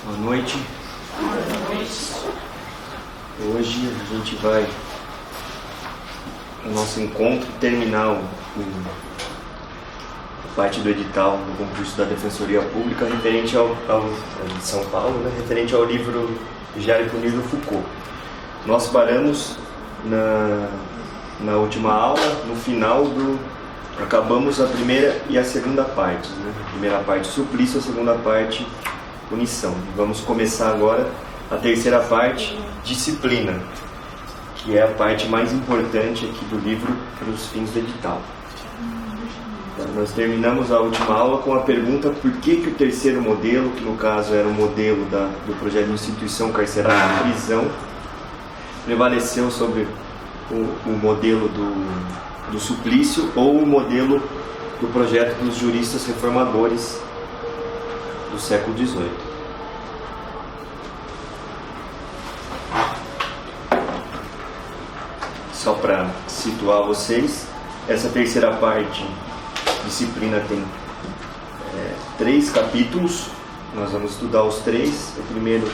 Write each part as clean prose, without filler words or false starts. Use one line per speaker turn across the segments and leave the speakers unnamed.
Boa noite. Hoje a gente vai, no nosso encontro, terminar a parte do edital do concurso da Defensoria Pública referente de São Paulo, né, referente ao livro Vigiar e Punir do Foucault. Nós paramos na última aula, no final acabamos a primeira e a segunda parte, né? A primeira parte suplício, a segunda parte punição. Vamos começar agora a terceira parte, disciplina, que é a parte mais importante aqui do livro para os fins do edital. Então, nós terminamos a última aula com a pergunta por que o terceiro modelo, que no caso era o modelo do projeto de instituição carcerária de prisão, prevaleceu sobre o modelo do suplício ou o modelo do projeto dos juristas reformadores do século XVIII. Só para situar vocês, essa terceira parte, disciplina, tem 3 capítulos. Nós vamos estudar os 3. O primeiro,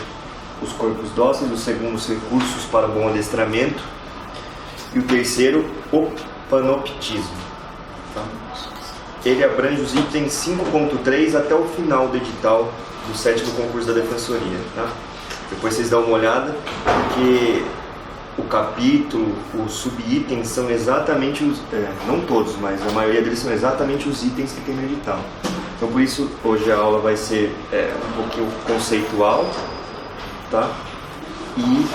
os corpos dóceis. O segundo, os recursos para bom adestramento. E o terceiro, o panoptismo. Tá? Ele abrange os itens 5.3 até o final do edital do 7º concurso da Defensoria. Tá? Depois vocês dão uma olhada, porque o capítulo, os subitens são exatamente os... não todos, mas a maioria deles são exatamente os itens que tem no edital. Então por isso, hoje a aula vai ser um pouquinho conceitual, tá? E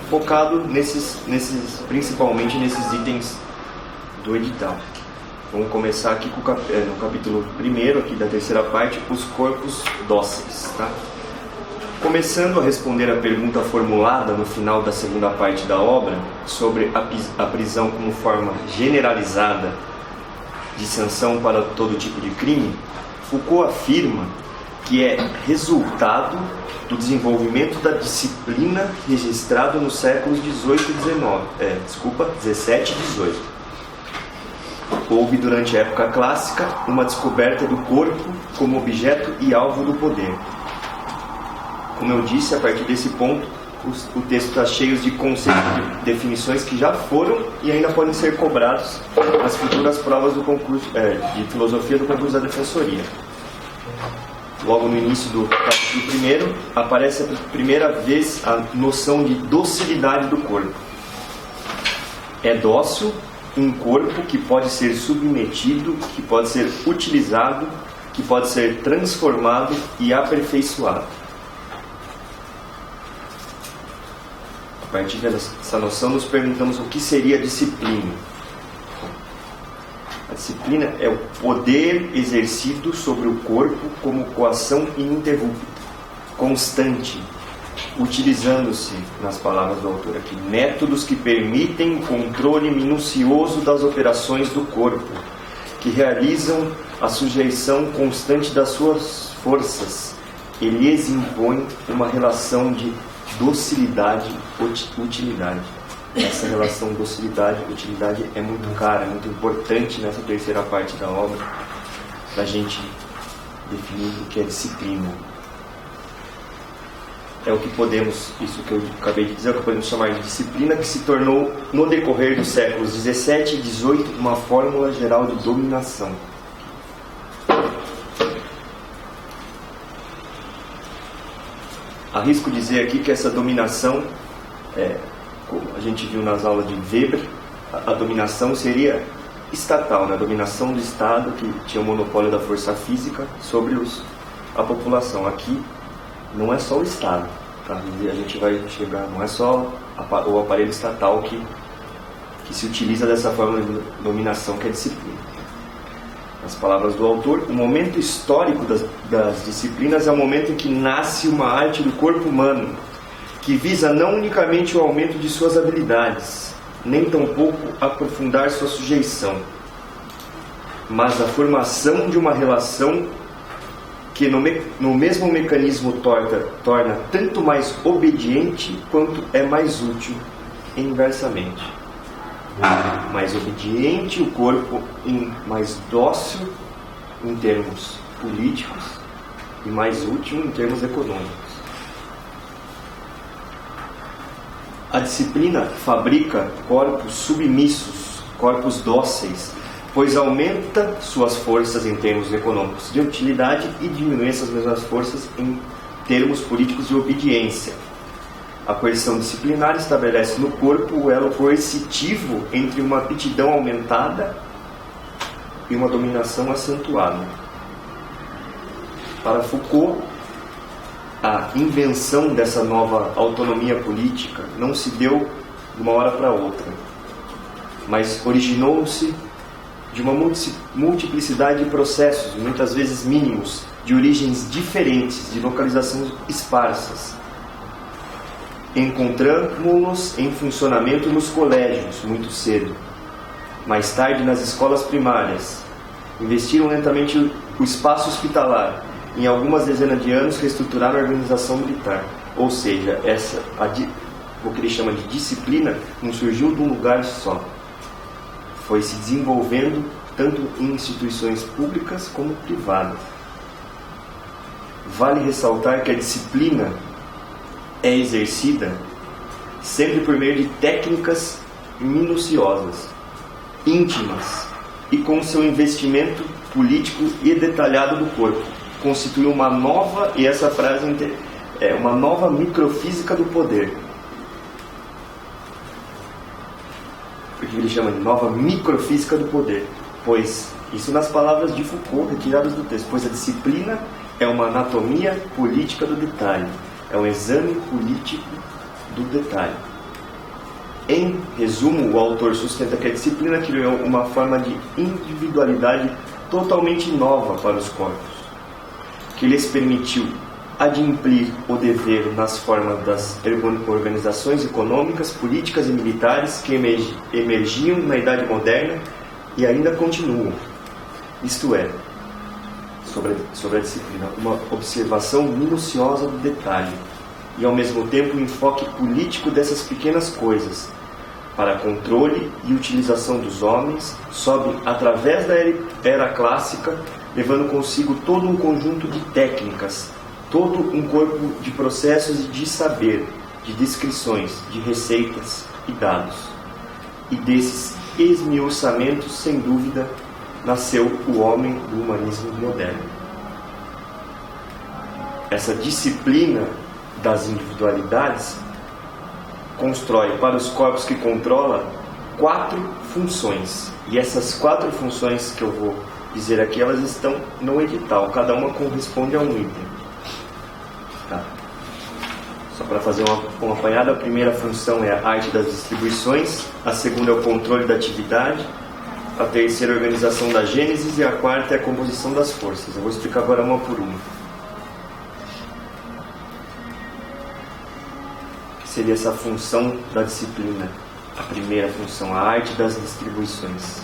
focado principalmente nesses itens do edital. Vamos começar aqui no capítulo 1 aqui da terceira parte, os corpos dóceis. Tá? Começando a responder a pergunta formulada no final da segunda parte da obra sobre a prisão como forma generalizada de sanção para todo tipo de crime, Foucault afirma que é resultado do desenvolvimento da disciplina registrado nos séculos 17 e 18. Houve durante a época clássica uma descoberta do corpo como objeto e alvo do poder. Como eu disse, a partir desse ponto, o texto está cheio de conceitos e definições que já foram e ainda podem ser cobrados nas futuras provas do concurso de filosofia do concurso da Defensoria. Logo no início do capítulo 1, aparece a primeira vez a noção de docilidade do corpo. É dócil um corpo que pode ser submetido, que pode ser utilizado, que pode ser transformado e aperfeiçoado. A partir dessa noção, nos perguntamos o que seria disciplina. A disciplina é o poder exercido sobre o corpo como coação ininterrupta, constante, utilizando-se, nas palavras do autor aqui, métodos que permitem o controle minucioso das operações do corpo, que realizam a sujeição constante das suas forças e lhes impõe uma relação de docilidade-utilidade. Essa relação docilidade-utilidade é muito cara, é muito importante nessa terceira parte da obra, para a gente definir o que é disciplina. É o que podemos, isso que eu acabei de dizer, é o que podemos chamar de disciplina, que se tornou, no decorrer dos séculos 17 e 18, uma fórmula geral de dominação. Arrisco dizer aqui que essa dominação, como a gente viu nas aulas de Weber, a dominação seria estatal, né? A dominação do Estado, que tinha o monopólio da força física sobre a população. Aqui não é só o Estado, tá? E a gente vai chegar, não é só o aparelho estatal que se utiliza dessa forma de dominação, que é a disciplina. Nas palavras do autor, o momento histórico das disciplinas é o momento em que nasce uma arte do corpo humano, que visa não unicamente o aumento de suas habilidades, nem tampouco aprofundar sua sujeição, mas a formação de uma relação que no mesmo mecanismo torna tanto mais obediente quanto é mais útil, inversamente. Mais obediente o corpo, mais dócil em termos políticos e mais útil em termos econômicos. A disciplina fabrica corpos submissos, corpos dóceis, pois aumenta suas forças em termos econômicos de utilidade e diminui essas mesmas forças em termos políticos de obediência. A coerção disciplinar estabelece no corpo o elo coercitivo entre uma aptidão aumentada e uma dominação acentuada. Para Foucault, a invenção dessa nova autonomia política não se deu de uma hora para outra, mas originou-se de uma multiplicidade de processos, muitas vezes mínimos, de origens diferentes, de localizações esparsas. Encontramos-nos em funcionamento nos colégios, muito cedo. Mais tarde, nas escolas primárias. Investiram lentamente o espaço hospitalar. Em algumas dezenas de anos, reestruturaram a organização militar. Ou seja, o que ele chama de disciplina não surgiu de um lugar só. Foi se desenvolvendo tanto em instituições públicas como privadas. Vale ressaltar que a disciplina é exercida sempre por meio de técnicas minuciosas, íntimas e com seu investimento político e detalhado do corpo. Constitui uma nova, e essa frase é uma nova microfísica do poder. O que ele chama de nova microfísica do poder, pois isso nas palavras de Foucault, retiradas do texto, pois a disciplina é uma anatomia política do detalhe, é um exame político do detalhe. Em resumo, o autor sustenta que a disciplina criou uma forma de individualidade totalmente nova para os corpos, que lhes permitiu adimplir o dever nas formas das organizações econômicas, políticas e militares que emergiam na Idade Moderna e ainda continuam. Isto é, sobre a disciplina, uma observação minuciosa do detalhe e, ao mesmo tempo, um enfoque político dessas pequenas coisas, para controle e utilização dos homens, sobe através da era clássica, levando consigo todo um conjunto de técnicas, todo um corpo de processos e de saber, de descrições, de receitas e dados. E desses esmiuçamentos, sem dúvida, nasceu o homem do humanismo moderno. Essa disciplina das individualidades constrói para os corpos que controla 4 funções. E essas 4 funções que eu vou dizer aqui, elas estão no edital. Cada uma corresponde a um item. Tá? Só para fazer uma apanhada, a primeira função é a arte das distribuições, a segunda é o controle da atividade, a terceira é a organização da gênesis e a quarta é a composição das forças. Eu vou explicar agora uma por uma. Seria essa função da disciplina, a primeira função, a arte das distribuições.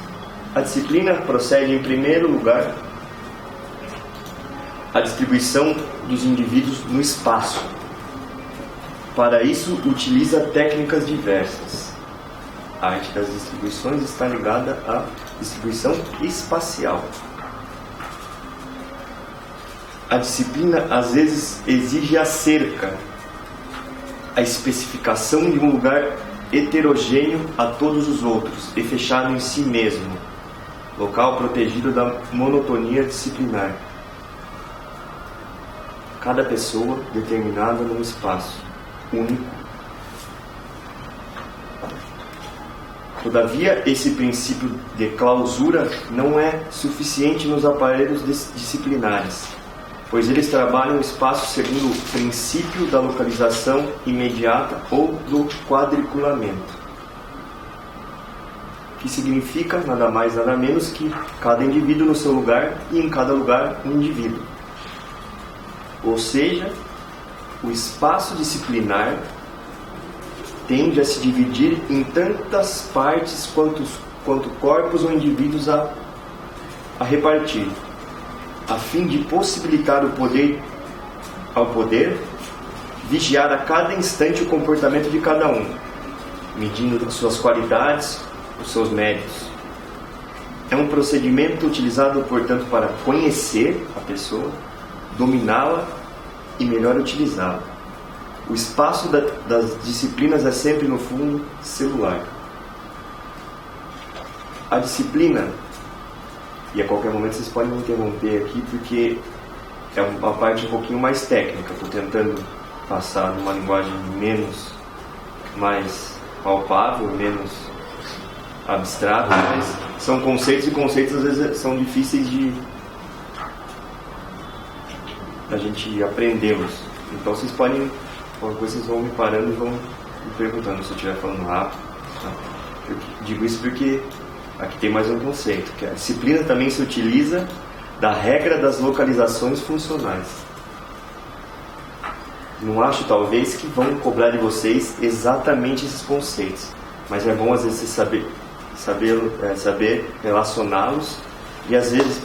A disciplina procede, em primeiro lugar, a distribuição dos indivíduos no espaço. Para isso, utiliza técnicas diversas. A arte das distribuições está ligada à distribuição espacial. A disciplina, às vezes, exige a cerca, a especificação de um lugar heterogêneo a todos os outros e fechado em si mesmo, local protegido da monotonia disciplinar. Cada pessoa determinada num espaço único. Todavia, esse princípio de clausura não é suficiente nos aparelhos disciplinares, pois eles trabalham o espaço segundo o princípio da localização imediata ou do quadriculamento, que significa nada mais nada menos que cada indivíduo no seu lugar e em cada lugar um indivíduo. Ou seja, o espaço disciplinar tende a se dividir em tantas partes quanto corpos ou indivíduos a repartir, a fim de possibilitar ao poder vigiar a cada instante o comportamento de cada um, medindo as suas qualidades, os seus méritos. É um procedimento utilizado, portanto, para conhecer a pessoa, dominá-la e melhor utilizá-la. O espaço das disciplinas é sempre, no fundo, celular. A disciplina, e a qualquer momento vocês podem me interromper aqui, porque é uma parte um pouquinho mais técnica. Estou tentando passar numa linguagem mais palpável, menos abstrata, mas são conceitos, e conceitos às vezes são difíceis de a gente aprendê-los. Então vocês podem, qualquer coisa, vocês vão me parando e vão me perguntando se eu estiver falando rápido. Tá? Eu digo isso porque aqui tem mais um conceito, que a disciplina também se utiliza da regra das localizações funcionais. Não acho, talvez, que vão cobrar de vocês exatamente esses conceitos, mas é bom às vezes saber relacioná-los, e às vezes,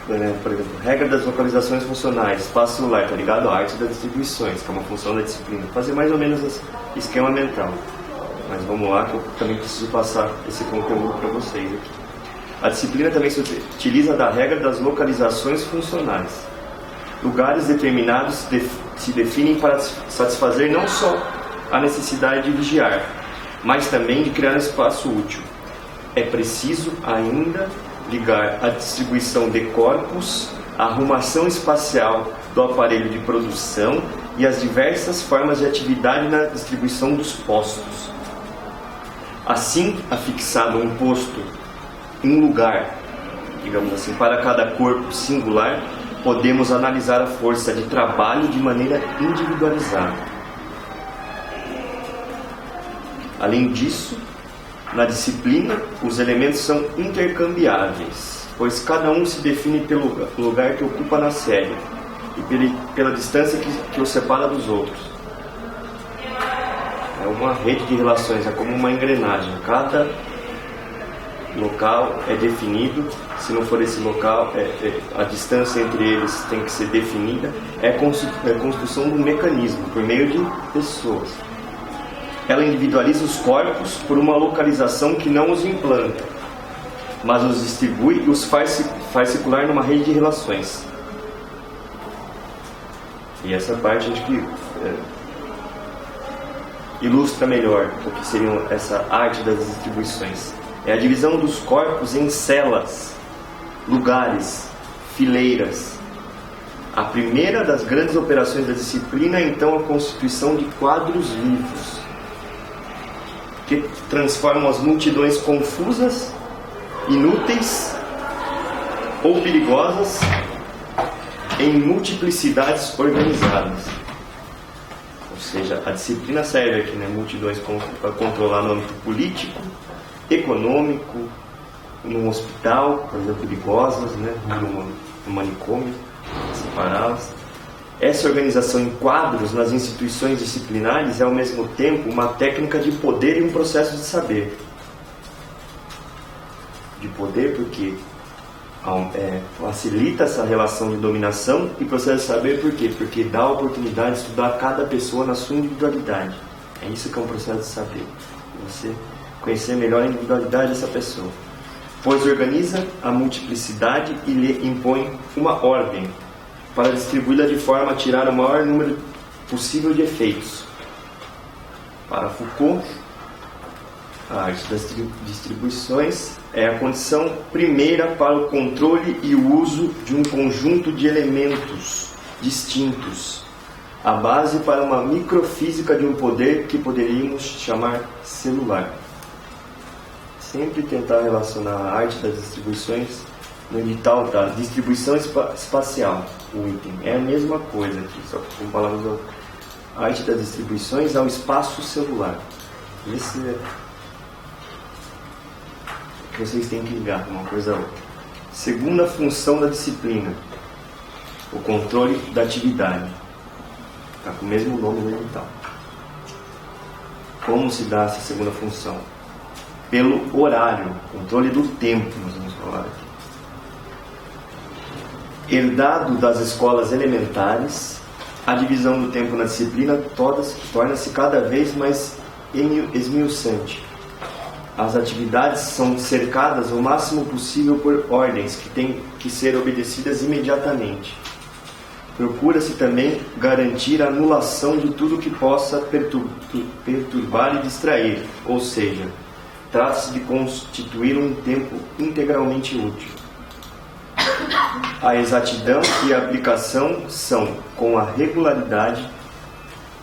por exemplo, regra das localizações funcionais, espaço celular, está ligado à arte das distribuições, que é uma função da disciplina. Fazer mais ou menos esse esquema mental. Mas vamos lá, que eu também preciso passar esse conteúdo para vocês aqui. A disciplina também se utiliza da regra das localizações funcionais. Lugares determinados se definem para satisfazer não só a necessidade de vigiar, mas também de criar um espaço útil. É preciso ainda ligar a distribuição de corpos, a arrumação espacial do aparelho de produção e as diversas formas de atividade na distribuição dos postos. Assim, afixado um posto, um lugar, digamos assim, para cada corpo singular, podemos analisar a força de trabalho de maneira individualizada. Além disso, na disciplina, os elementos são intercambiáveis, pois cada um se define pelo lugar que ocupa na série e pela distância que o separa dos outros. É uma rede de relações, é como uma engrenagem. Cada local é definido. Se não for esse local, a distância entre eles tem que ser definida. É a construção de um mecanismo por meio de pessoas. Ela individualiza os corpos por uma localização que não os implanta, mas os distribui e os faz circular numa rede de relações. E essa parte acho que ilustra melhor o que seria essa arte das distribuições. É a divisão dos corpos em celas, lugares, fileiras. A primeira das grandes operações da disciplina é então a constituição de quadros vivos, que transformam as multidões confusas, inúteis ou perigosas em multiplicidades organizadas. Ou seja, a disciplina serve aqui, multidões para controlar no âmbito político, econômico, num hospital, por exemplo, perigosas, no manicômio, separá-las. Essa organização em quadros nas instituições disciplinares é ao mesmo tempo uma técnica de poder e um processo de saber. De poder porque facilita essa relação de dominação, e processo de saber por quê? Porque dá a oportunidade de estudar cada pessoa na sua individualidade. É isso que é um processo de saber. Você conhecer melhor a individualidade dessa pessoa. Pois organiza a multiplicidade e lhe impõe uma ordem para distribuí-la de forma a tirar o maior número possível de efeitos. Para Foucault, a arte das distribuições é a condição primeira para o controle e o uso de um conjunto de elementos distintos, a base para uma microfísica de um poder que poderíamos chamar celular. Sempre tentar relacionar a arte das distribuições no edital da distribuição espacial, o item. É a mesma coisa aqui, só que com palavras. A arte das distribuições ao espaço celular. Esse é que vocês têm que ligar uma coisa a outra. Segunda função da disciplina, o controle da atividade. Está com o mesmo nome no edital. Como se dá essa segunda função? Pelo horário, controle do tempo, nós vamos falar aqui. Herdado das escolas elementares, a divisão do tempo na disciplina torna-se cada vez mais esmiuçante. as atividades são cercadas o máximo possível por ordens que têm que ser obedecidas imediatamente. Procura-se também garantir a anulação de tudo que possa perturbar e distrair, ou seja, trata-se de constituir um tempo integralmente útil. A exatidão e a aplicação são, com a regularidade,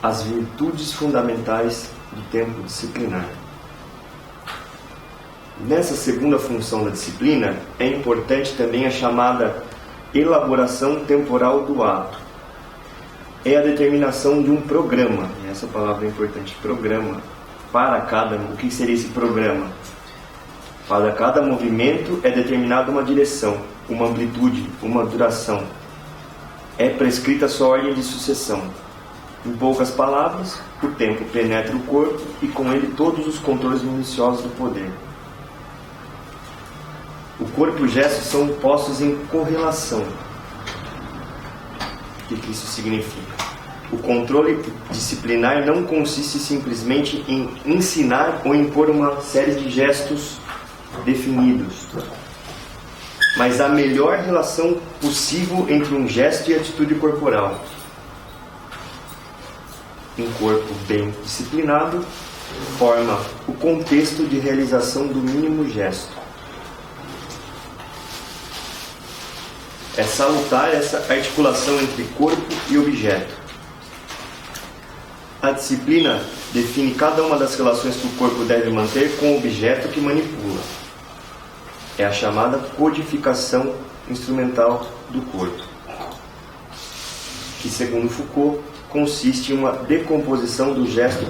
as virtudes fundamentais do tempo disciplinar. Nessa segunda função da disciplina, é importante também a chamada elaboração temporal do ato. É a determinação de um programa, e essa palavra é importante, programa, para cada... O que seria esse programa? Para cada movimento é determinada uma direção, uma amplitude, uma duração. É prescrita a sua ordem de sucessão. Em poucas palavras, o tempo penetra o corpo e com ele todos os controles minuciosos do poder. O corpo e o gesto são postos em correlação. O que isso significa? O controle disciplinar não consiste simplesmente em ensinar ou impor uma série de gestos definidos, mas a melhor relação possível entre um gesto e atitude corporal. Um corpo bem disciplinado forma o contexto de realização do mínimo gesto. É salutar essa articulação entre corpo e objeto. A disciplina define cada uma das relações que o corpo deve manter com o objeto que manipula. É a chamada codificação instrumental do corpo, que, segundo Foucault, consiste em uma decomposição do gesto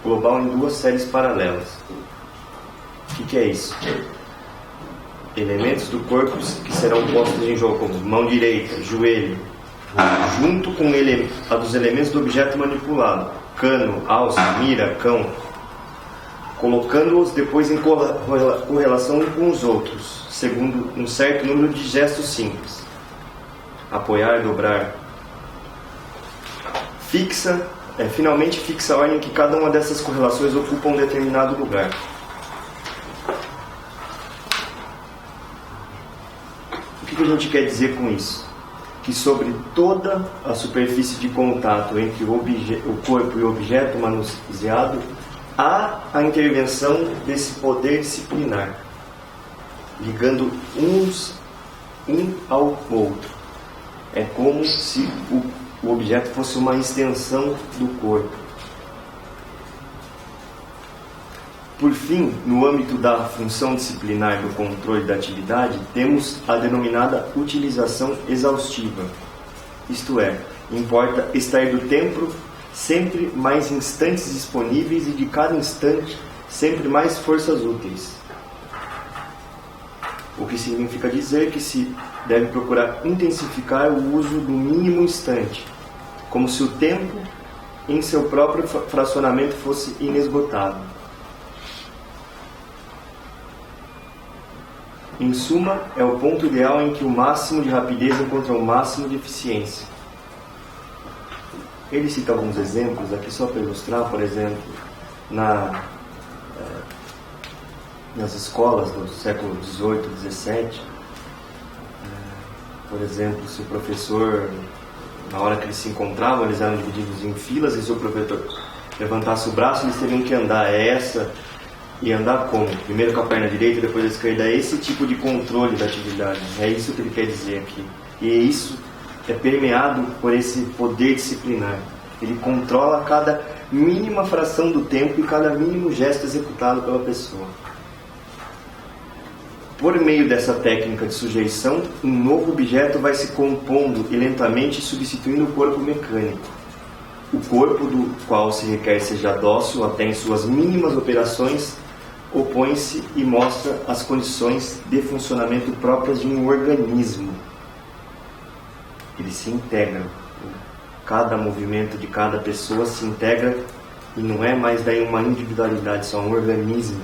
global em duas séries paralelas. O que é isso? Elementos do corpo que serão postos em jogo, como mão direita, joelho, junto com a dos elementos do objeto manipulado, cano, alça, mira, cão, colocando-os depois em correlação uns com os outros, segundo um certo número de gestos simples. Apoiar, dobrar. Finalmente fixa a ordem em que cada uma dessas correlações ocupa um determinado lugar. O que a gente quer dizer com isso? Que sobre toda a superfície de contato entre o corpo e o objeto manuseado, há a intervenção desse poder disciplinar, ligando um ao outro. É como se o objeto fosse uma extensão do corpo. Por fim, no âmbito da função disciplinar do controle da atividade, temos a denominada utilização exaustiva. Isto é, importa extrair do tempo sempre mais instantes disponíveis e de cada instante sempre mais forças úteis. O que significa dizer que se deve procurar intensificar o uso do mínimo instante, como se o tempo em seu próprio fracionamento fosse inesgotável. Em suma, é o ponto ideal em que o máximo de rapidez encontra o máximo de eficiência. Ele cita alguns exemplos aqui só para ilustrar, por exemplo, nas escolas do século XVIII, XVII, por exemplo, se o professor, na hora que eles se encontravam, eles eram divididos em filas, e se o professor levantasse o braço, eles teriam que andar e andar como? Primeiro com a perna direita, depois a esquerda. É esse tipo de controle da atividade. É isso que ele quer dizer aqui. E isso é permeado por esse poder disciplinar. Ele controla cada mínima fração do tempo e cada mínimo gesto executado pela pessoa. Por meio dessa técnica de sujeição, um novo objeto vai se compondo e lentamente substituindo o corpo mecânico. O corpo do qual se requer seja dócil até em suas mínimas operações, opõe-se e mostra as condições de funcionamento próprias de um organismo. Eles se integram. Cada movimento de cada pessoa se integra e não é mais daí uma individualidade, só um organismo.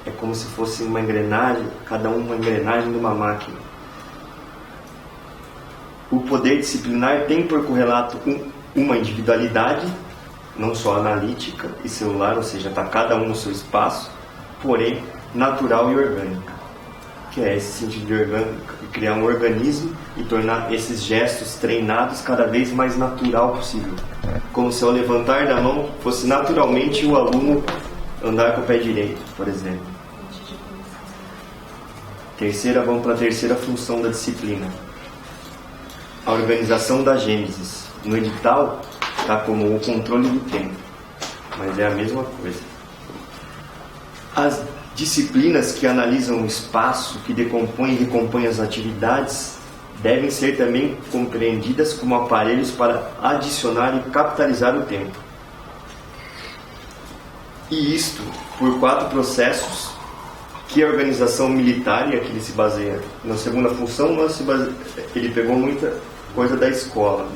É como se fosse uma engrenagem, cada uma engrenagem de uma máquina. O poder disciplinar tem por correlato uma individualidade, não só analítica e celular, ou seja, está cada um no seu espaço, porém natural e orgânica. Que é esse sentido de criar um organismo e tornar esses gestos treinados cada vez mais natural possível. Como se ao levantar da mão fosse naturalmente o aluno andar com o pé direito, por exemplo. Vamos para a terceira função da disciplina. A organização da Gênesis. No edital está como o controle do tempo, mas é a mesma coisa. As disciplinas que analisam o espaço, que decompõem e recompõem as atividades, devem ser também compreendidas como aparelhos para adicionar e capitalizar o tempo. E isto por 4 processos que a organização militar, e aqui ele se baseia na segunda função, ele pegou muita coisa da escola,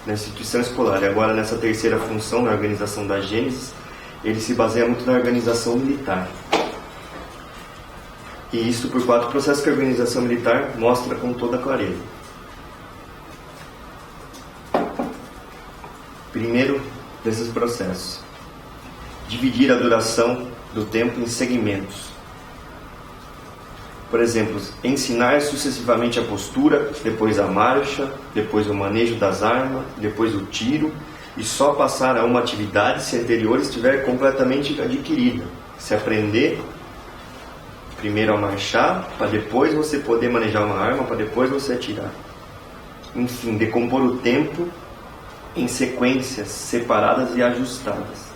da instituição escolar, e agora nessa terceira função, na organização da Gênesis, ele se baseia muito na organização militar. E isso por 4 processos que a organização militar mostra com toda clareza. Primeiro desses processos: dividir a duração do tempo em segmentos. Por exemplo, ensinar sucessivamente a postura, depois a marcha, depois o manejo das armas, depois o tiro, e só passar a uma atividade se a anterior estiver completamente adquirida. Se aprender primeiro a marchar, para depois você poder manejar uma arma, para depois você atirar. Enfim, decompor o tempo em sequências separadas e ajustadas.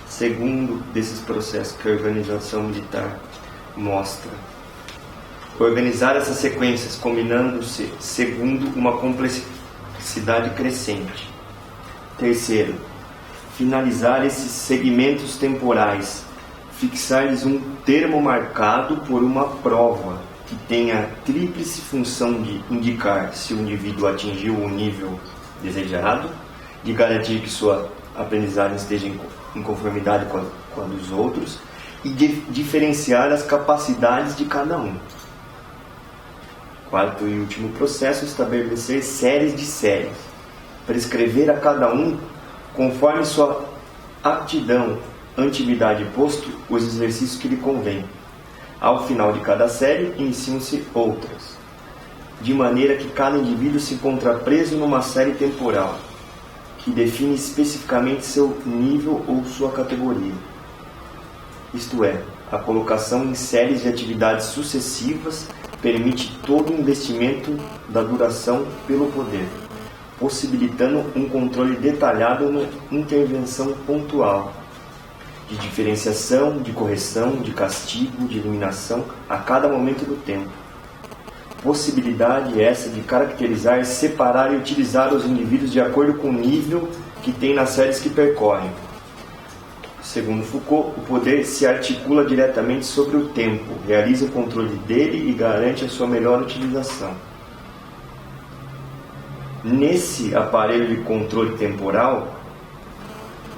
Segundo desses processos que a organização militar mostra, organizar essas sequências combinando-se segundo uma complexidade crescente. Terceiro, finalizar esses segmentos temporais, fixar-lhes um termo marcado por uma prova que tenha a tríplice função de indicar se o indivíduo atingiu o nível desejado, de garantir que sua aprendizagem esteja em conformidade com a dos outros e de diferenciar as capacidades de cada um. Quarto e último processo, estabelecer séries de séries, prescrever a cada um, conforme sua aptidão, antiguidade e posto, os exercícios que lhe convém. Ao final de cada série, iniciam-se outras, de maneira que cada indivíduo se encontra preso numa série temporal, que define especificamente seu nível ou sua categoria. Isto é, a colocação em séries de atividades sucessivas permite todo o investimento da duração pelo poder, possibilitando um controle detalhado na intervenção pontual, de diferenciação, de correção, de castigo, de eliminação a cada momento do tempo. Possibilidade essa de caracterizar, separar e utilizar os indivíduos de acordo com o nível que tem nas séries que percorrem. Segundo Foucault, o poder se articula diretamente sobre o tempo, realiza o controle dele e garante a sua melhor utilização. Nesse aparelho de controle temporal,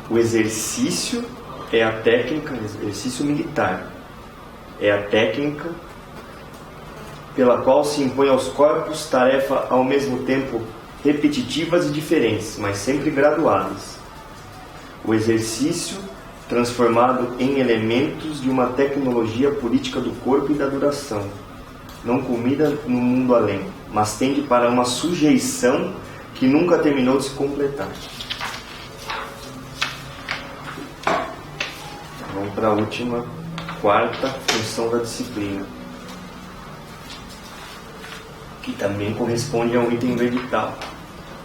o exercício é a técnica, exercício militar, é a técnica pela qual se impõe aos corpos tarefa ao mesmo tempo repetitivas e diferentes, mas sempre graduadas. O exercício transformado em elementos de uma tecnologia política do corpo e da duração, não culmina no mundo além, mas tende para uma sujeição que nunca terminou de se completar. Vamos para a última, quarta função da disciplina, que também corresponde a um item do edital.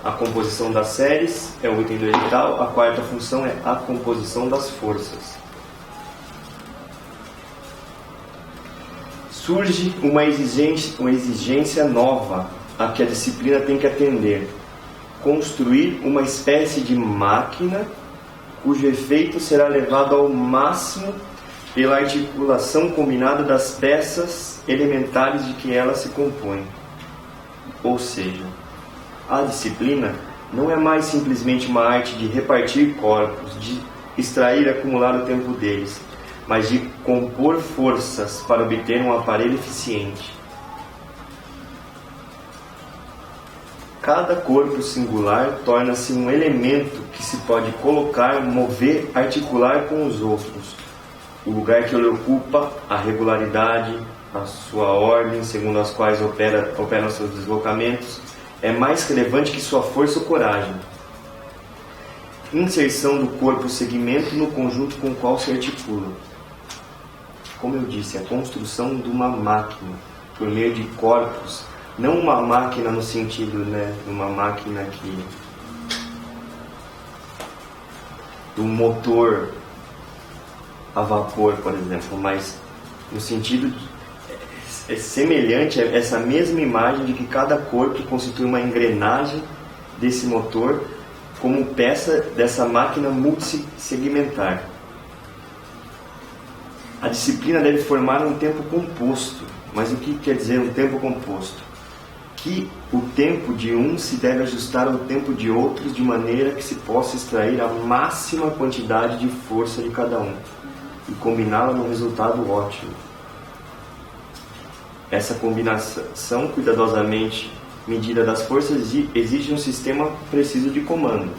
A composição das séries é o item do edital, a quarta função é a composição das forças. Surge uma exigência nova a que a disciplina tem que atender: construir uma espécie de máquina cujo efeito será levado ao máximo pela articulação combinada das peças elementares de que ela se compõe. Ou seja, a disciplina não é mais simplesmente uma arte de repartir corpos, de extrair e acumular o tempo deles, mas de compor forças para obter um aparelho eficiente. Cada corpo singular torna-se um elemento que se pode colocar, mover, articular com os outros, o lugar que ele ocupa, a regularidade, a sua ordem, segundo as quais operam seus deslocamentos, é mais relevante que sua força ou coragem. Inserção do corpo segmento no conjunto com o qual se articula. Como eu disse, a construção de uma máquina por meio de corpos, não uma máquina no sentido, de uma máquina do motor a vapor, por exemplo, mas no sentido semelhante a essa mesma imagem de que cada corpo constitui uma engrenagem desse motor como peça dessa máquina multissegmentar. A disciplina deve formar um tempo composto. Mas o que quer dizer um tempo composto? Que o tempo de um se deve ajustar ao tempo de outros de maneira que se possa extrair a máxima quantidade de força de cada um e combiná-la num resultado ótimo. Essa combinação cuidadosamente medida das forças exige um sistema preciso de comando.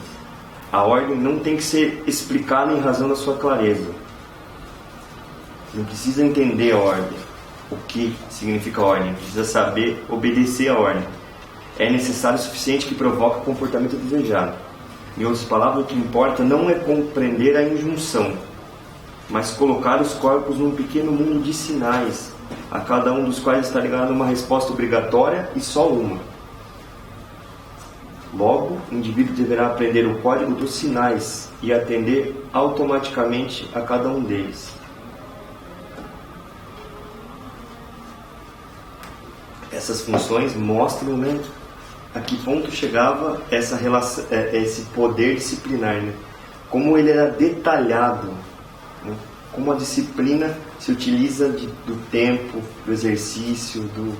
A ordem não tem que ser explicada em razão da sua clareza. Não precisa entender a ordem, o que significa a ordem, precisa saber obedecer a ordem. É necessário o suficiente que provoque o comportamento desejado. Em outras palavras, o que importa não é compreender a injunção, mas colocar os corpos num pequeno mundo de sinais, a cada um dos quais está ligado uma resposta obrigatória e só uma. Logo, o indivíduo deverá aprender o código dos sinais e atender automaticamente a cada um deles. Essas funções mostram, a que ponto chegava essa relação, esse poder disciplinar, como ele era detalhado, como a disciplina se utiliza do tempo, do exercício, do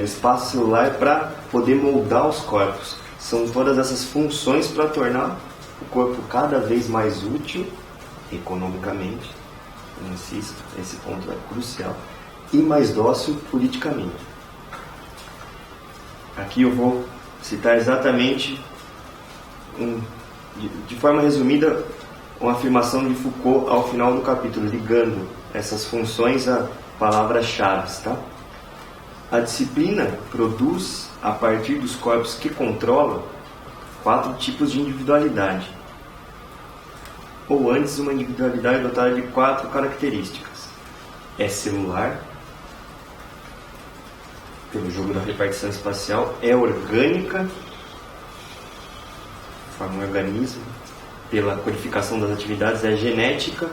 espaço celular para poder moldar os corpos. São todas essas funções para tornar o corpo cada vez mais útil economicamente, eu insisto, esse ponto é crucial, e mais dócil politicamente. Aqui eu vou citar exatamente, de forma resumida, uma afirmação de Foucault ao final do capítulo, ligando essas funções a palavras-chave, tá? A disciplina produz, a partir dos corpos que controla, 4 tipos de individualidade. Ou antes, uma individualidade dotada de 4 características. É celular, pelo jogo da repartição espacial, é orgânica, forma um organismo, pela codificação das atividades, é genética,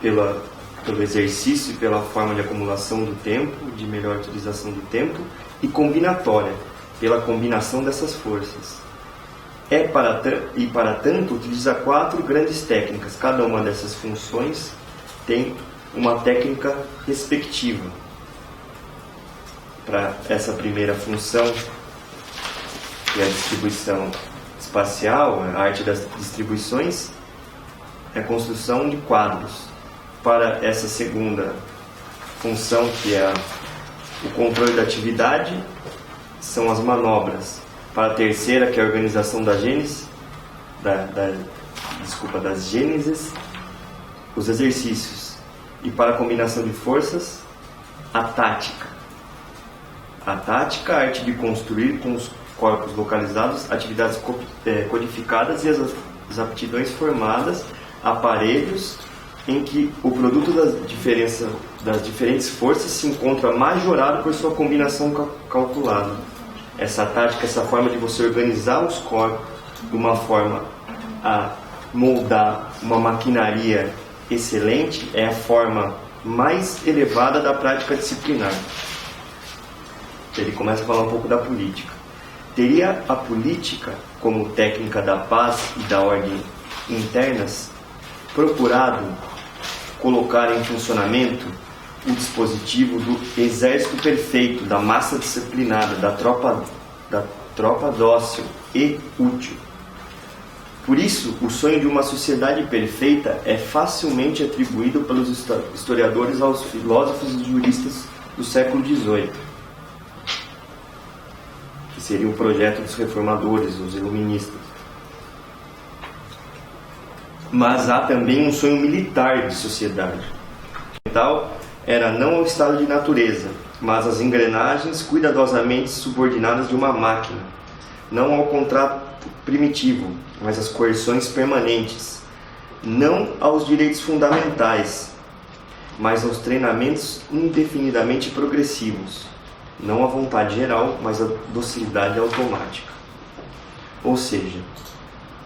pelo exercício e pela forma de acumulação do tempo, de melhor utilização do tempo, e combinatória, pela combinação dessas forças. Para tanto, utiliza 4 grandes técnicas. Cada uma dessas funções tem uma técnica respectiva. Para essa primeira função, que é a distribuição espacial, a arte das distribuições, é a construção de quadros. Para essa segunda função, que é o controle da atividade, são as manobras. Para a terceira, que é a organização da gênese, das gêneses, os exercícios. E para a combinação de forças, a tática. A tática, a arte de construir com os corpos localizados, atividades codificadas e as aptidões formadas, aparelhos em que o produto das diferentes forças se encontra majorado por sua combinação calculada. Essa tática, essa forma de você organizar os corpos de uma forma a moldar uma maquinaria excelente, é a forma mais elevada da prática disciplinar. Ele começa a falar um pouco da política. Teria a política, como técnica da paz e da ordem internas, procurado colocar em funcionamento o dispositivo do exército perfeito, da massa disciplinada, da tropa dócil e útil. Por isso, o sonho de uma sociedade perfeita é facilmente atribuído pelos historiadores aos filósofos e juristas do século XVIII, que seria o projeto dos reformadores, os iluministas. Mas há também um sonho militar de sociedade. Tal era não ao estado de natureza, mas às engrenagens cuidadosamente subordinadas de uma máquina, não ao contrato primitivo, mas às coerções permanentes, não aos direitos fundamentais, mas aos treinamentos indefinidamente progressivos, não à vontade geral, mas à docilidade automática. Ou seja,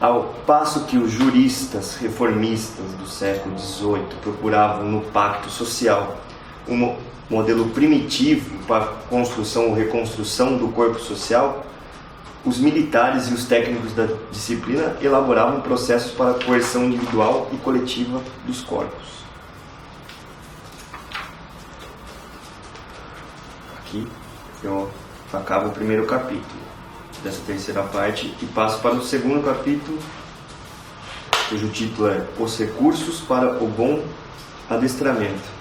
ao passo que os juristas reformistas do século XVIII procuravam no pacto social um modelo primitivo para a construção ou reconstrução do corpo social, os militares e os técnicos da disciplina elaboravam processos para a coerção individual e coletiva dos corpos. Aqui eu acabo o primeiro capítulo dessa terceira parte e passo para o segundo capítulo, cujo título é Os Recursos para o Bom Adestramento.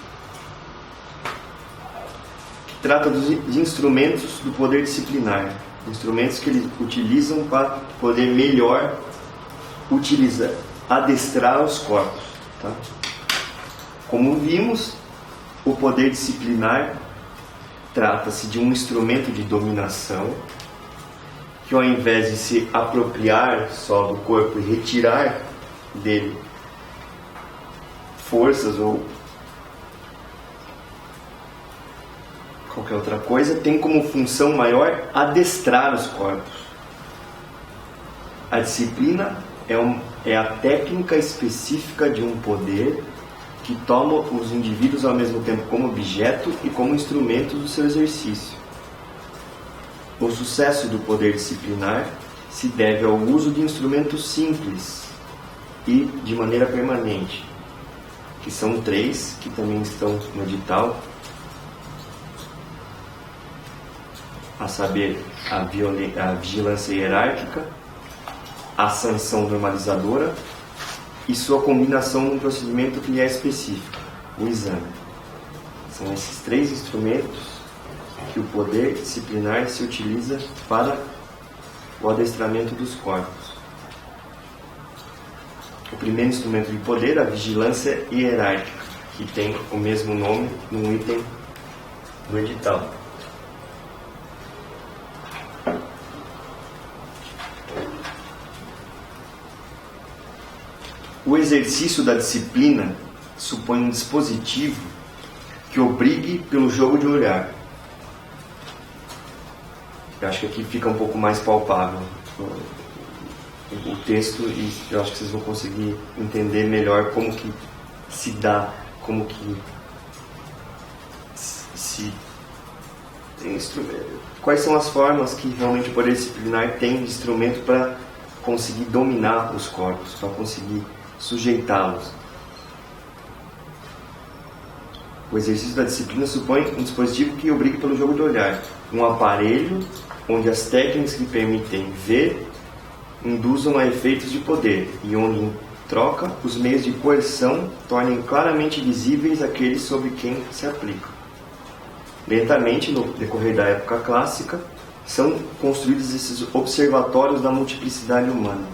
Trata dos instrumentos do poder disciplinar, instrumentos que eles utilizam para poder melhor adestrar os corpos. Tá? Como vimos, o poder disciplinar trata-se de um instrumento de dominação que, ao invés de se apropriar só do corpo e retirar dele forças ou qualquer outra coisa, tem como função maior adestrar os corpos. A disciplina é a técnica específica de um poder que toma os indivíduos ao mesmo tempo como objeto e como instrumento do seu exercício. O sucesso do poder disciplinar se deve ao uso de instrumentos simples e de maneira permanente, que são 3, que também estão no edital, a saber, a vigilância hierárquica, a sanção normalizadora e sua combinação num procedimento que lhe é específico, o exame. São esses 3 instrumentos que o poder disciplinar se utiliza para o adestramento dos corpos. O primeiro instrumento de poder é a vigilância hierárquica, que tem o mesmo nome no item do edital. O exercício da disciplina supõe um dispositivo que obrigue pelo jogo de olhar. Eu acho que aqui fica um pouco mais palpável o texto e eu acho que vocês vão conseguir entender melhor como que se dá, como que se quais são as formas que realmente o poder disciplinar tem de instrumento para conseguir dominar os corpos, para conseguir sujeitá-los. O exercício da disciplina supõe um dispositivo que obrigue pelo jogo de olhar, um aparelho onde as técnicas que permitem ver induzam a efeitos de poder e onde, em troca, os meios de coerção tornem claramente visíveis aqueles sobre quem se aplicam. Lentamente, no decorrer da época clássica, são construídos esses observatórios da multiplicidade humana.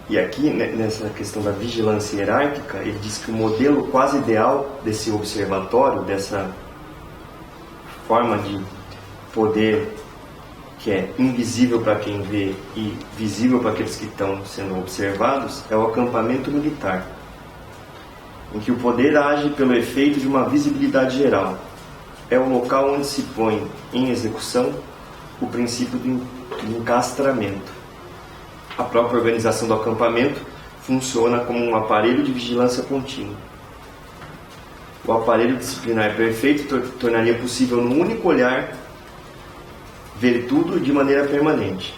E aqui, nessa questão da vigilância hierárquica, ele diz que o modelo quase ideal desse observatório, dessa forma de poder que é invisível para quem vê e visível para aqueles que estão sendo observados, é o acampamento militar, em que o poder age pelo efeito de uma visibilidade geral. É o local onde se põe em execução o princípio do encastramento. A própria organização do acampamento funciona como um aparelho de vigilância contínua. O aparelho disciplinar perfeito tornaria possível, num único olhar, ver tudo de maneira permanente.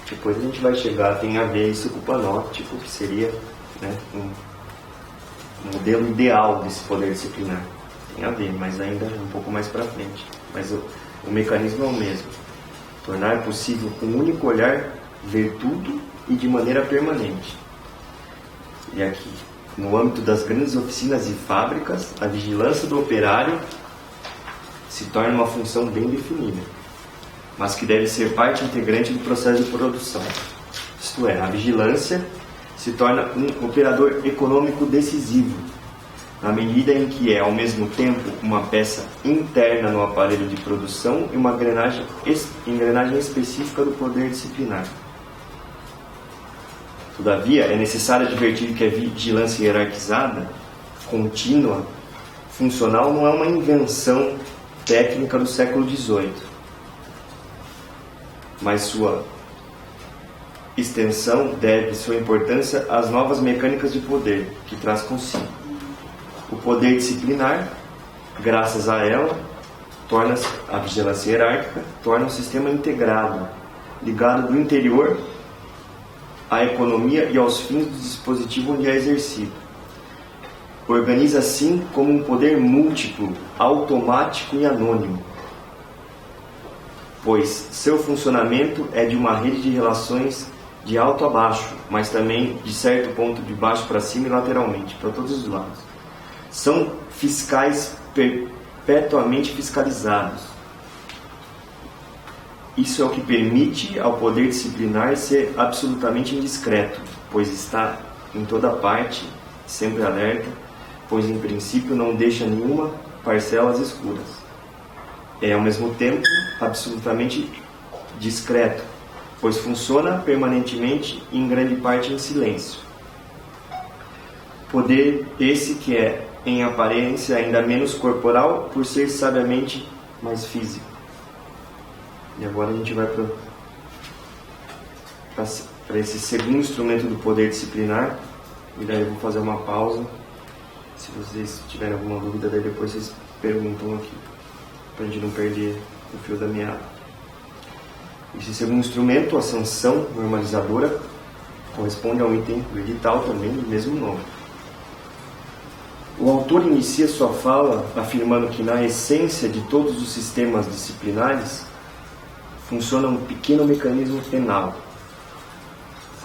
Depois a gente vai chegar, tem a ver isso com o panóptico, que seria, né, um modelo ideal desse poder disciplinar. Tem a ver, mas ainda um pouco mais para frente. Mas o mecanismo é o mesmo. Tornar possível, com um único olhar, ver tudo e de maneira permanente. E aqui, no âmbito das grandes oficinas e fábricas, a vigilância do operário se torna uma função bem definida. mas que deve ser parte integrante do processo de produção. Isto é, a vigilância se torna um operador econômico decisivo, na medida em que é, ao mesmo tempo, uma peça interna no aparelho de produção e uma engrenagem específica do poder disciplinar. Todavia, é necessário advertir que a vigilância hierarquizada, contínua, funcional, não é uma invenção técnica do século XVIII, mas sua extensão deve sua importância às novas mecânicas de poder que traz consigo. O poder disciplinar, graças a ela, torna-se a vigilância hierárquica, torna um sistema integrado, ligado do interior à economia e aos fins do dispositivo onde é exercido. Organiza assim como um poder múltiplo, automático e anônimo, pois seu funcionamento é de uma rede de relações de alto a baixo, mas também de certo ponto de baixo para cima e lateralmente, para todos os lados. São fiscais perpetuamente fiscalizados. Isso é o que permite ao poder disciplinar ser absolutamente indiscreto, pois está em toda parte, sempre alerta, pois em princípio não deixa nenhuma parcela às escuras. É ao mesmo tempo absolutamente discreto, pois funciona permanentemente e em grande parte em silêncio. Poder esse que é, em aparência, ainda menos corporal, por ser sabiamente mais físico. E agora a gente vai para esse segundo instrumento do poder disciplinar, e daí eu vou fazer uma pausa. Se vocês tiverem alguma dúvida, daí depois vocês perguntam aqui, para a gente não perder o fio da meada. Esse segundo instrumento, a sanção normalizadora, corresponde a um item do edital também, do mesmo nome. O autor inicia sua fala afirmando que na essência de todos os sistemas disciplinares funciona um pequeno mecanismo penal.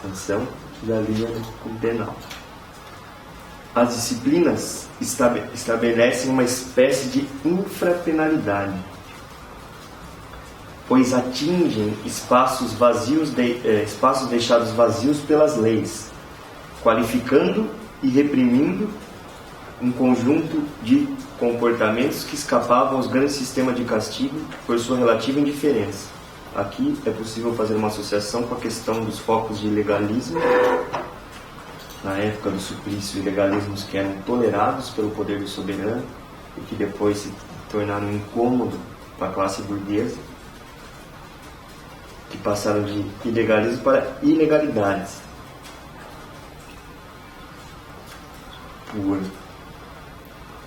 Sanção já liga com penal. As disciplinas estabelecem uma espécie de infrapenalidade, pois atingem espaços deixados vazios pelas leis, qualificando e reprimindo um conjunto de comportamentos que escapavam aos grandes sistemas de castigo por sua relativa indiferença. Aqui é possível fazer uma associação com a questão dos focos de ilegalismo, na época do suplício, ilegalismos que eram tolerados pelo poder do soberano e que depois se tornaram incômodos para a classe burguesa, que passaram de ilegalismo para ilegalidades.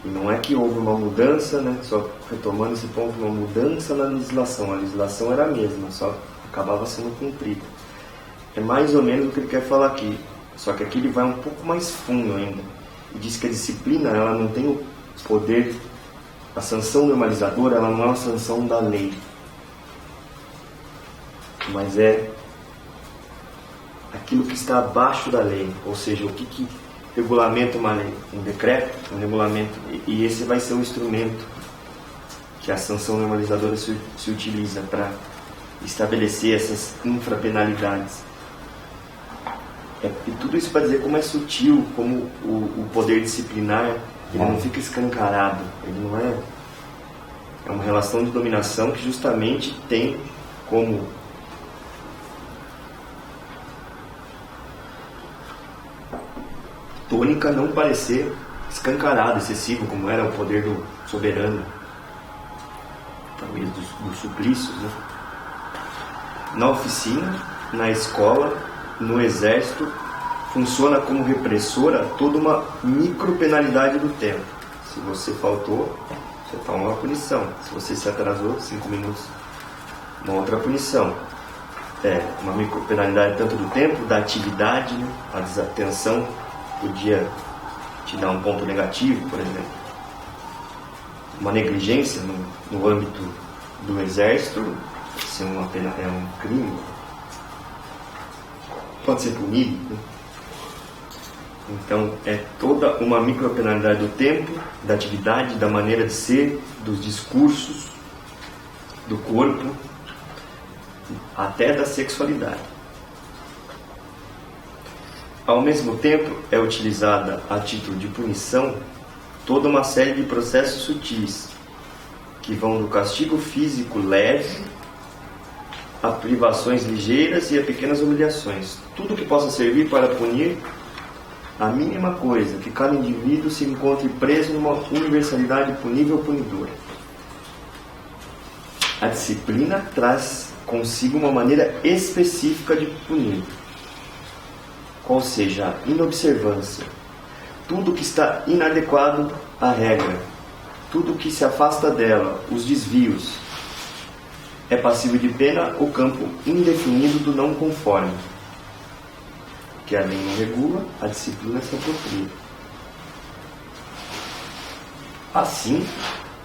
E não é que houve uma mudança, né? Só retomando esse ponto, uma mudança na legislação. A legislação era a mesma, só acabava sendo cumprida. É mais ou menos o que ele quer falar aqui, só que aqui ele vai um pouco mais fundo ainda. E diz que a disciplina, ela não tem o poder, a sanção normalizadora, ela não é uma sanção da lei, mas é aquilo que está abaixo da lei, ou seja, o que regulamenta uma lei, um decreto, um regulamento, e esse vai ser o instrumento que a sanção normalizadora se utiliza para estabelecer essas infrapenalidades. E tudo isso para dizer como é sutil, como o poder disciplinar, ele não fica escancarado, ele não é uma relação de dominação que justamente tem como tônica não parecer escancarado, excessivo, como era o poder do soberano, talvez dos suplícios, né? Na oficina, na escola, no exército, funciona como repressora toda uma micropenalidade do tempo. Se você faltou, você toma uma punição. Se você se atrasou 5 minutos, uma outra punição. Uma micropenalidade tanto do tempo, da atividade, né? A desatenção podia te dar um ponto negativo, por exemplo. Uma negligência no âmbito do exército, se é um crime, pode ser punido, né? Então é toda uma micropenalidade do tempo, da atividade, da maneira de ser, dos discursos, do corpo, até da sexualidade. Ao mesmo tempo, é utilizada a título de punição toda uma série de processos sutis, que vão do castigo físico leve a privações ligeiras e a pequenas humilhações. Tudo que possa servir para punir a mínima coisa, que cada indivíduo se encontre preso numa universalidade punível ou punidora. A disciplina traz consigo uma maneira específica de punir, qual seja a inobservância, tudo que está inadequado à regra, tudo que se afasta dela, os desvios. É passível de pena o campo indefinido do não conforme. Que a lei não regula, a disciplina se apropria. Assim,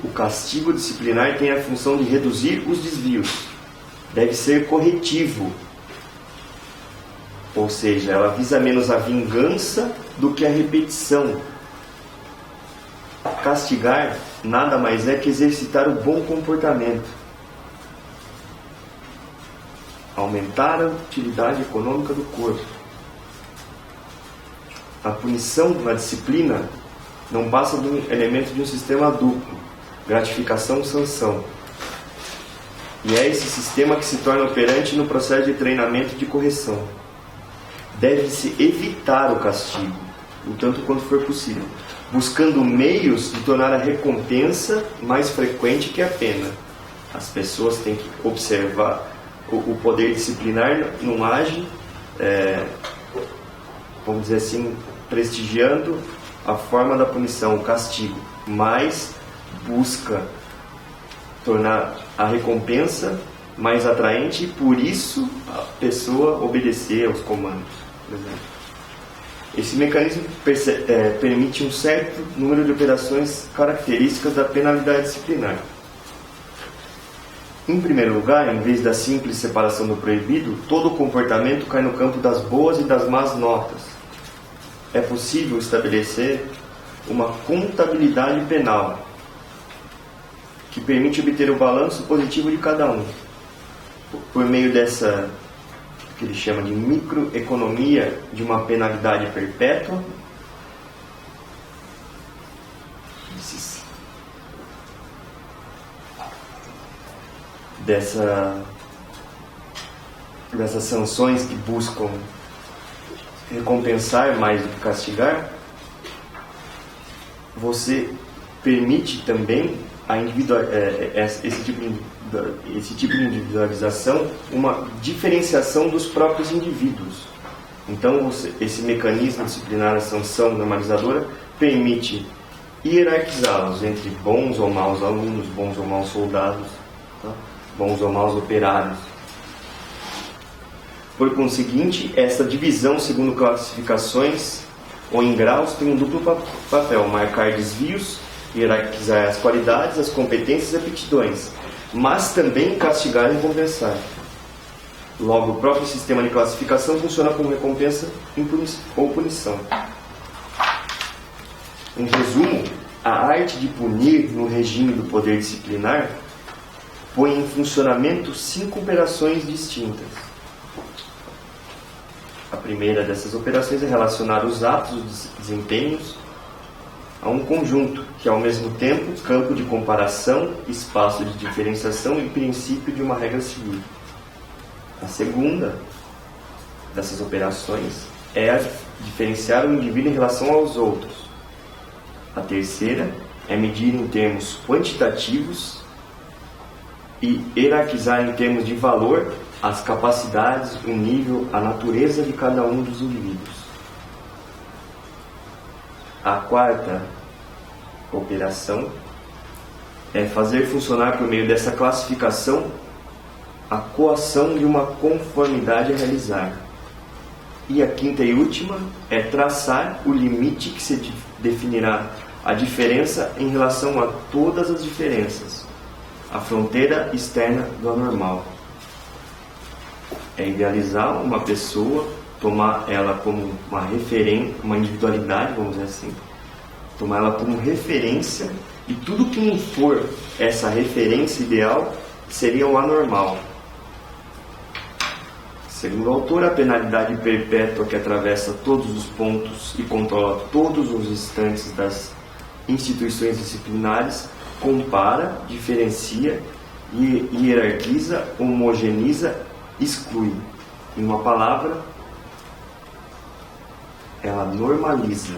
o castigo disciplinar tem a função de reduzir os desvios. Deve ser corretivo. Ou seja, ela visa menos a vingança do que a repetição. Castigar nada mais é que exercitar o bom comportamento. Aumentar a utilidade econômica do corpo. A punição na disciplina não passa de um elemento de um sistema duplo, gratificação-sanção. E é esse sistema que se torna operante no processo de treinamento e de correção. Deve-se evitar o castigo, o tanto quanto for possível, buscando meios de tornar a recompensa mais frequente que a pena. As pessoas têm que observar o poder disciplinar, não age, vamos dizer assim, prestigiando a forma da punição, o castigo, mas busca tornar a recompensa mais atraente e por isso a pessoa obedecer aos comandos, por exemplo. Esse mecanismo permite um certo número de operações características da penalidade disciplinar. Em primeiro lugar, em vez da simples separação do proibido, todo o comportamento cai no campo das boas e das más notas. É possível estabelecer uma contabilidade penal que permite obter o balanço positivo de cada um. Por meio dessa, que ele chama de microeconomia de uma penalidade perpétua, dessas sanções que buscam recompensar mais do que castigar, você permite também esse tipo de individualização, uma diferenciação dos próprios indivíduos. Então, esse mecanismo disciplinar, a sanção normalizadora, permite hierarquizá-los entre bons ou maus alunos, bons ou maus soldados, tá? Bons ou maus operários. Por conseguinte, essa divisão segundo classificações ou em graus tem um duplo papel: marcar desvios, hierarquizar as qualidades, as competências e aptidões, mas também castigar e recompensar. Logo, o próprio sistema de classificação funciona como recompensa ou punição. Em resumo, a arte de punir no regime do poder disciplinar põe em funcionamento 5 operações distintas. A primeira dessas operações é relacionar os atos, os desempenhos, a um conjunto, que é ao mesmo tempo campo de comparação, espaço de diferenciação e princípio de uma regra civil. A segunda dessas operações é diferenciar o indivíduo em relação aos outros. A terceira é medir em termos quantitativos e hierarquizar em termos de valor as capacidades, o nível, a natureza de cada um dos indivíduos. A quarta operação é fazer funcionar por meio dessa classificação a coação de uma conformidade a realizar. E a quinta e última é traçar o limite que se definirá a diferença em relação a todas as diferenças, a fronteira externa do anormal. É idealizar uma pessoa, tomar ela como uma referência, uma individualidade, vamos dizer assim, tomar ela como referência, e tudo que não for essa referência ideal seria o anormal. Segundo o autor, a penalidade perpétua que atravessa todos os pontos e controla todos os instantes das instituições disciplinares compara, diferencia, hierarquiza, homogeneiza, exclui. Em uma palavra, ela normaliza.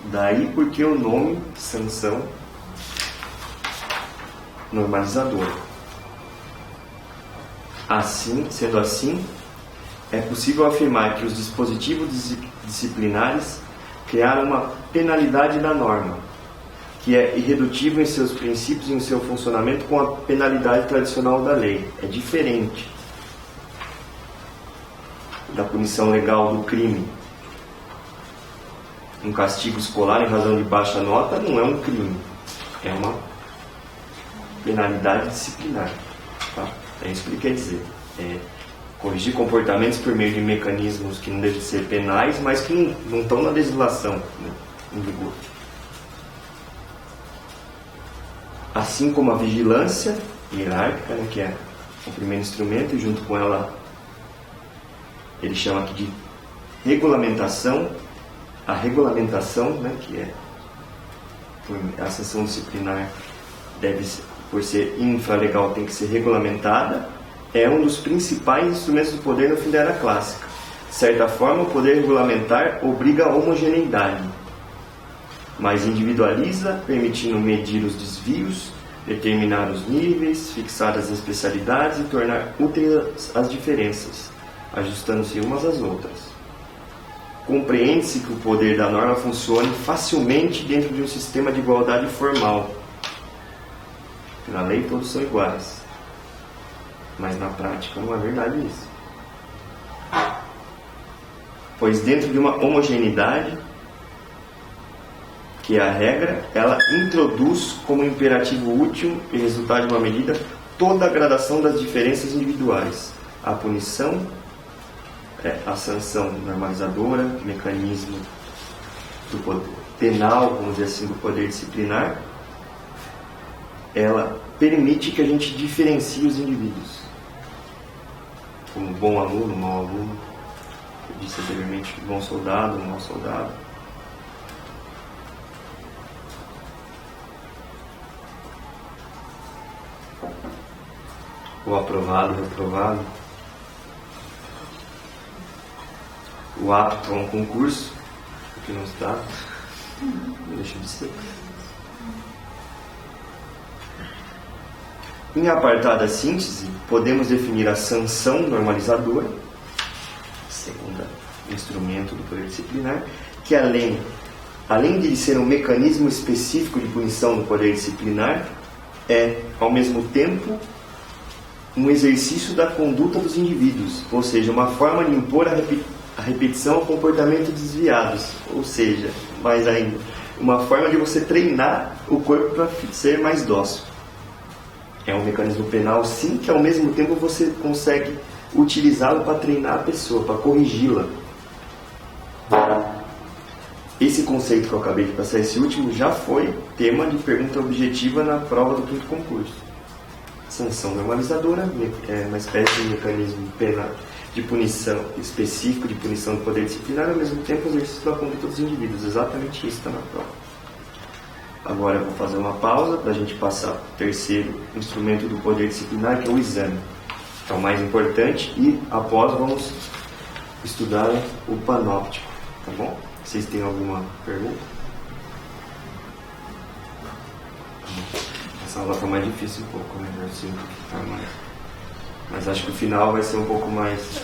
Daí porque o nome sanção normalizadora. Assim, sendo assim, é possível afirmar que os dispositivos disciplinares criaram uma penalidade da norma, que é irredutível em seus princípios e em seu funcionamento com a penalidade tradicional da lei. É diferente da punição legal do crime. Um castigo escolar em razão de baixa nota não é um crime, é uma penalidade disciplinar. Tá? É isso que ele quer dizer. É corrigir comportamentos por meio de mecanismos que não devem ser penais, mas que não estão na legislação, né, em vigor. Assim como a vigilância hierárquica, né, que é o primeiro instrumento, e junto com ela ele chama aqui de regulamentação. A regulamentação, né, que é a sanção disciplinar deve, por ser infralegal, tem que ser regulamentada, é um dos principais instrumentos do poder no fim da era clássica. De certa forma, o poder regulamentar obriga a homogeneidade, mas individualiza, permitindo medir os desvios, determinar os níveis, fixar as especialidades e tornar úteis as diferenças, ajustando-se umas às outras. Compreende-se que o poder da norma funcione facilmente dentro de um sistema de igualdade formal. Na lei todos são iguais, mas na prática não é verdade isso. Pois dentro de uma homogeneidade, que é a regra, ela introduz como imperativo útil e resultado de uma medida toda a gradação das diferenças individuais. A punição, a sanção normalizadora, mecanismo do poder penal, vamos dizer assim, do poder disciplinar, ela permite que a gente diferencie os indivíduos. Como bom aluno, mau aluno, eu disse anteriormente, bom soldado, mau soldado. O aprovado, reprovado. O apto a um concurso, o que não está, não deixa de ser. Em apartada síntese, podemos definir a sanção normalizadora, segundo instrumento do poder disciplinar, que além de ser um mecanismo específico de punição do poder disciplinar, é, ao mesmo tempo, um exercício da conduta dos indivíduos, ou seja, uma forma de impor a repetição a comportamentos desviados, ou seja, mais ainda, uma forma de você treinar o corpo para ser mais dócil. É um mecanismo penal, sim, que ao mesmo tempo você consegue utilizá-lo para treinar a pessoa, para corrigi-la. Esse conceito que eu acabei de passar, esse último, já foi tema de pergunta objetiva na prova do 5º concurso. Sanção normalizadora é uma espécie de mecanismo penal de punição específico, de punição do poder disciplinar, ao mesmo tempo exercício da conduta dos indivíduos. Exatamente isso está na prova. Agora eu vou fazer uma pausa para a gente passar para o terceiro instrumento do poder disciplinar, que é o exame. É o mais importante, e após vamos estudar o panóptico, tá bom? Vocês têm alguma pergunta? Essa aula foi mais difícil um pouco, né? Assim, tá mais... Mas acho que o final vai ser um pouco mais